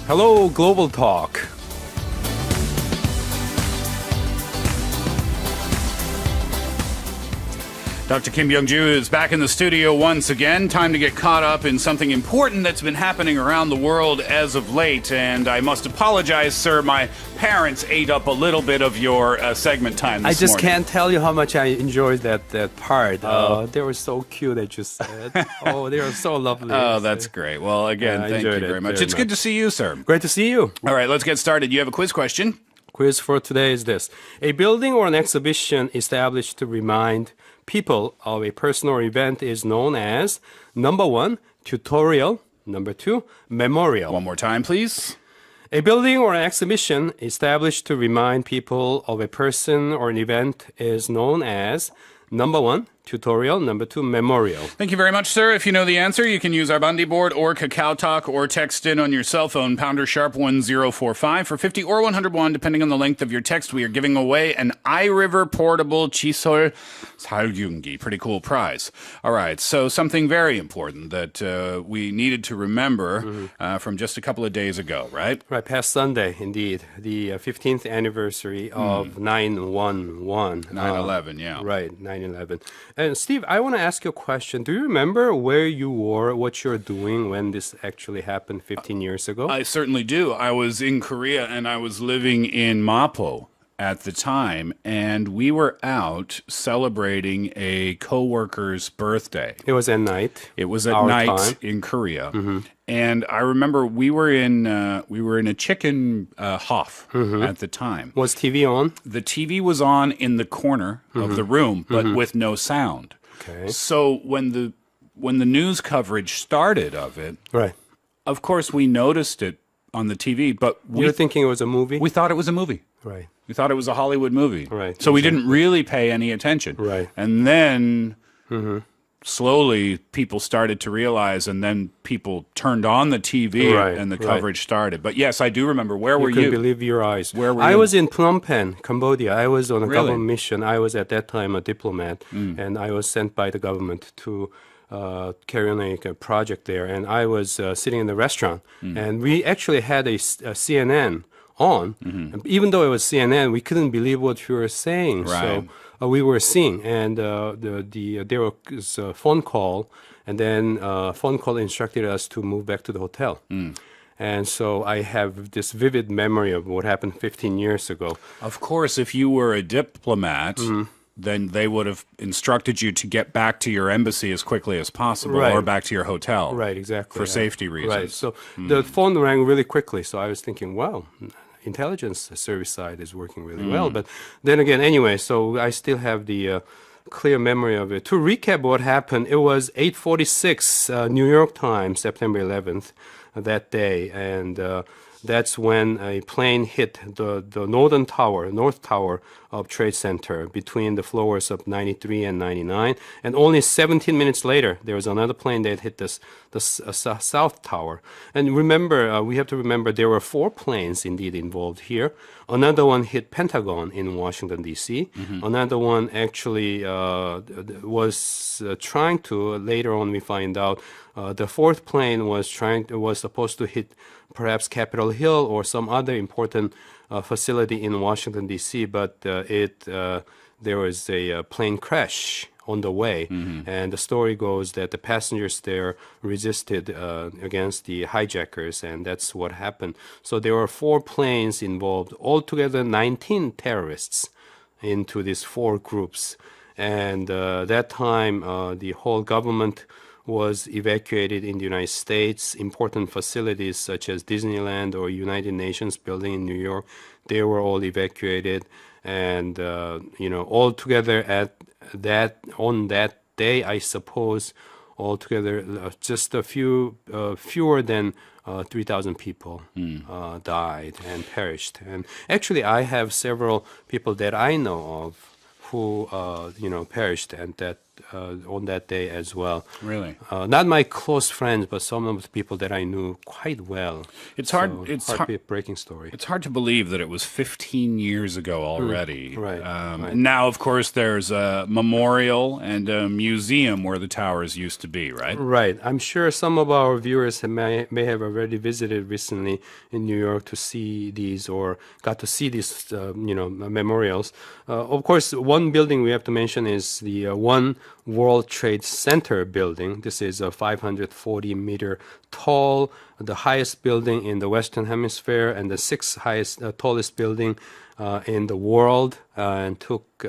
Hello, Global Talk. Dr. Kim Byung-Ju is back in the studio once again. Time to get caught up in something important that's been happening around the world as of late. And I must apologize, sir. My parents ate up a little bit of your segment time this I just morning. can't tell you how much I enjoyed that part. They were so cute, I just said. Oh, they were so lovely. Oh, that's great. Well, again, Yeah, I thank you enjoyed it very much. very It's good to much. see you, sir. Great to see you. All right, let's get started. You have a quiz question? Quiz for today is this. A building or an exhibition established to remind people of a person or event is known as, number one, tutorial, number two, memorial. One more time, please. A building or an exhibition established to remind people of a person or an event is known as, number one, tutorial, number two, memorial. Thank you very much, sir. If you know the answer, you can use our Bundy board or Kakao Talk or text in on your cell phone, pounder sharp 1045 for 50 or 101, depending on the length of your text. We are giving away an iRiver portable Chisol Saryungi. Pretty cool prize. All right, so something very important that we needed to remember from just a couple of days ago, right? Right, past Sunday, indeed, the 15th anniversary of 9/11. 9/11, yeah. Right, 9/11. And Steve, I want to ask you a question. Do you remember where you were, what you're doing when this actually happened 15 years ago? I certainly do. I was in Korea and I was living in Mapo at the time, and we were out celebrating a coworker's birthday. It was at night. It was at Our night time. in Korea, and I remember we were in a chicken hof at the time. Was TV on? The TV was on in the corner of the room, but with no sound. Okay. So when the news coverage started of it, Right. of course we noticed it on the TV, but You're thinking it was a movie? we thought it was a movie. Right. We thought it was a Hollywood movie. Right, So we didn't really pay any attention. Right. And then slowly people started to realize, and then people turned on the TV Right, and the right. coverage started. But yes, I do remember. Where were You couldn't you? believe your eyes. Where were I you? was in Phnom Penh, Cambodia. I was on a Really? government mission. I was at that time a diplomat, and I was sent by the government to carry on a project there. And I was sitting in the restaurant, and we actually had a CNN on. And even though it was CNN, we couldn't believe what you were saying. Right. So we were seeing, and there was a phone call, and then phone call instructed us to move back to the hotel. And so I have this vivid memory of what happened 15 years ago. Of course, if you were a diplomat, then they would have instructed you to get back to your embassy as quickly as possible, Right. or back to your hotel. Right, exactly. For safety reasons. Right. So the phone rang really quickly. So I was thinking, wow, intelligence service side is working really well. But then again, anyway, so I still have the clear memory of it. To recap what happened, it was 8:46 New York time, September 11th, that day. And that's when a plane hit the North Tower of Trade Center between the floors of 93 and 99. And only 17 minutes later, there was another plane that hit the South Tower. And remember, we have to remember there were 4 planes indeed involved here. Another one hit Pentagon in Washington, D.C. Another one actually was trying to, later on we find out, the 4th plane was supposed to hit perhaps Capitol Hill or some other important facility in Washington, D.C., but there was a plane crash on the way, and the story goes that the passengers there resisted against the hijackers, and that's what happened. So there were 4 planes involved, altogether 19 terrorists into these 4 groups, and that time the whole government was evacuated in the United States. Important facilities such as Disneyland or United Nations building in New York, they were all evacuated. And, all together on that day, I suppose, altogether just a fewer than 3,000 people died and perished. And actually, I have several people that I know of who, perished at that on that day as well. Really? Not my close friends, but some of the people that I knew quite well. It's hard. So, It's hard. heartbreaking story. It's hard to believe that it was 15 years ago already. Right, right. Now, of course, there's a memorial and a museum where the towers used to be, right? Right. I'm sure some of our viewers may have already visited recently in New York to see these or got to see these, memorials. Of course, one building we have to mention is the One World Trade Center building. This is a 540-meter tall, the highest building in the Western Hemisphere and the sixth highest, tallest building in the world, and took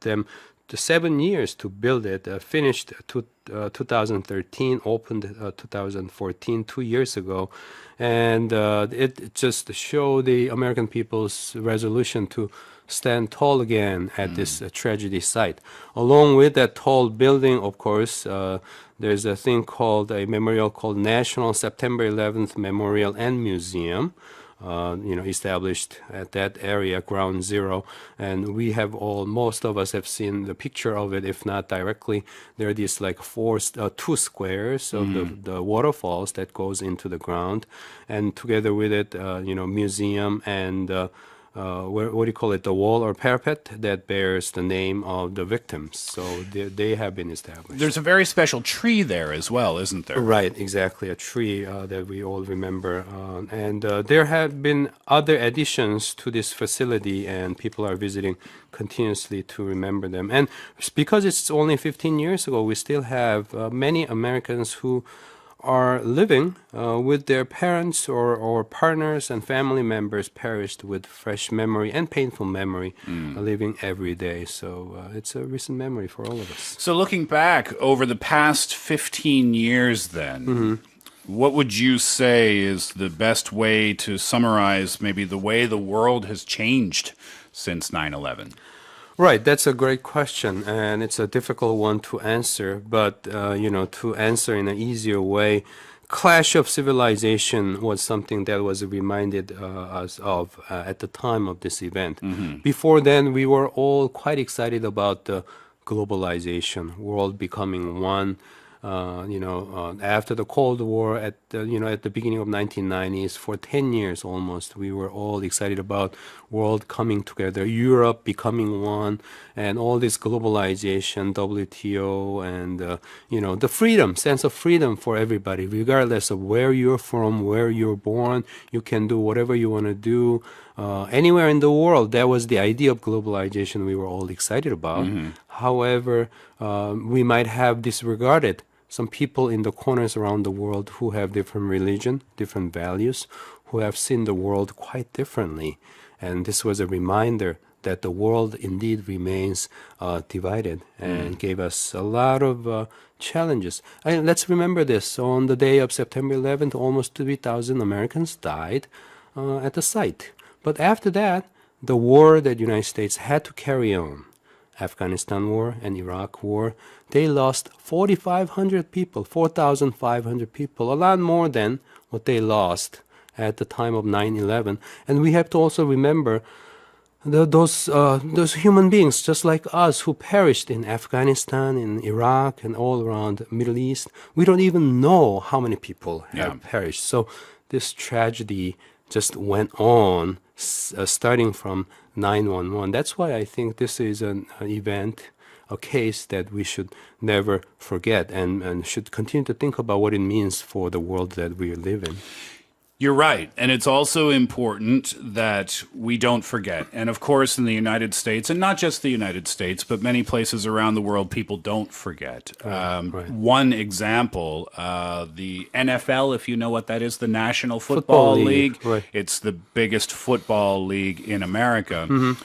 them 7 years to build it. Finished 2013, opened 2014, 2 years ago. And it just showed the American people's resolution to stand tall again at this tragedy site. Along with that tall building, of course, there's a thing called a memorial called National September 11th Memorial and Museum. Established at that area, Ground Zero, and we have most of us have seen the picture of it, if not directly. There are these like two squares of the waterfalls that goes into the ground, and together with it, museum and what do you call it, the wall or parapet that bears the name of the victims. So they have been established. There's a very special tree there as well, isn't there? Right, exactly, a tree that we all remember. And there have been other additions to this facility, and people are visiting continuously to remember them. And because it's only 15 years ago, we still have many Americans who are living with their parents or partners and family members perished with fresh memory and painful memory, living every day. So it's a recent memory for all of us. So looking back over the past 15 years then, what would you say is the best way to summarize maybe the way the world has changed since 9/11? Right, that's a great question, and it's a difficult one to answer. But to answer in an easier way, clash of civilization was something that was reminded us of at the time of this event. Before then, we were all quite excited about the globalization, world becoming one. After the Cold War, at the beginning of 1990s, for 10 years almost, we were all excited about world coming together, Europe becoming one, and all this globalization, WTO, and the sense of freedom for everybody, regardless of where you're from, where you're born. You can do whatever you want to do. Anywhere in the world, that was the idea of globalization we were all excited about. However, we might have disregarded some people in the corners around the world who have different religion, different values, who have seen the world quite differently. And this was a reminder that the world indeed remains divided, and gave us a lot of challenges. And let's remember this. On the day of September 11th, almost 3,000 Americans died at the site. But after that, the war that the United States had to carry on, Afghanistan war and Iraq war, they lost 4,500 people, 4,500 people, a lot more than what they lost at the time of 9/11. And we have to also remember those human beings just like us who perished in Afghanistan, in Iraq, and all around the Middle East. We don't even know how many people have perished. So this tragedy just went on, starting from 9/11. That's why I think this is an event, a case that we should never forget, and should continue to think about what it means for the world that we live in. You're right. And it's also important that we don't forget. And of course, in the United States, and not just the United States, but many places around the world, people don't forget. Right. One example, the NFL, if you know what that is, the National Football League. Right. It's the biggest football league in America.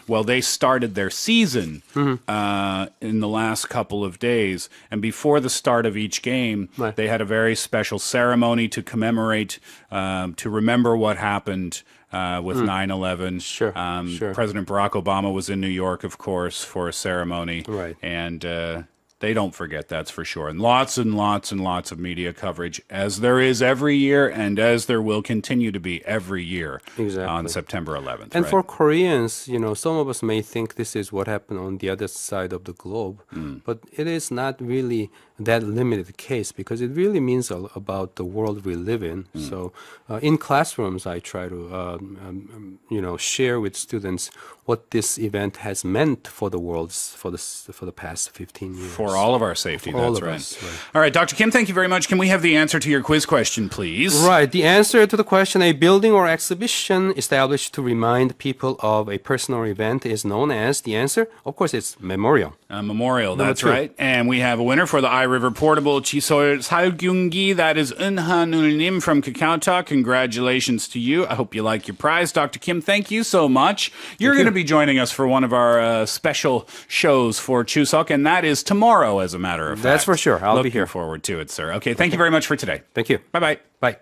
Well, they started their season in the last couple of days. And before the start of each game, Right. they had a very special ceremony to commemorate, to remember what happened with 9/11. Sure, sure. President Barack Obama was in New York, of course, for a ceremony. Right. And They don't forget, that's for sure. And lots of media coverage, as there is every year and as there will continue to be every year on September 11th. And for Koreans, some of us may think this is what happened on the other side of the globe, but it is not really that limited case because it really means about the world we live in. So in classrooms, I try to, share with students what this event has meant for the world for the past 15 years. For all of our safety, all that's of right. us, right. All right, Dr. Kim, thank you very much. Can we have the answer to your quiz question, please? Right. The answer to the question, a building or exhibition established to remind people of a person or event is known as, the answer, of course, it's memorial. Memorial, that's 2. right. And we have a winner for the iRiver Portable Chisol Salgyungi. That is Eunha Nim from KakaoTalk. Congratulations to you. I hope you like your prize. Dr. Kim, thank you so much. You're going to be joining us for one of our special shows for Chuseok, and that is tomorrow, as a matter of fact. That's for sure. I'll be here. Looking forward to it, sir. Okay, thank you very much for today. Thank you. Bye-bye. Bye.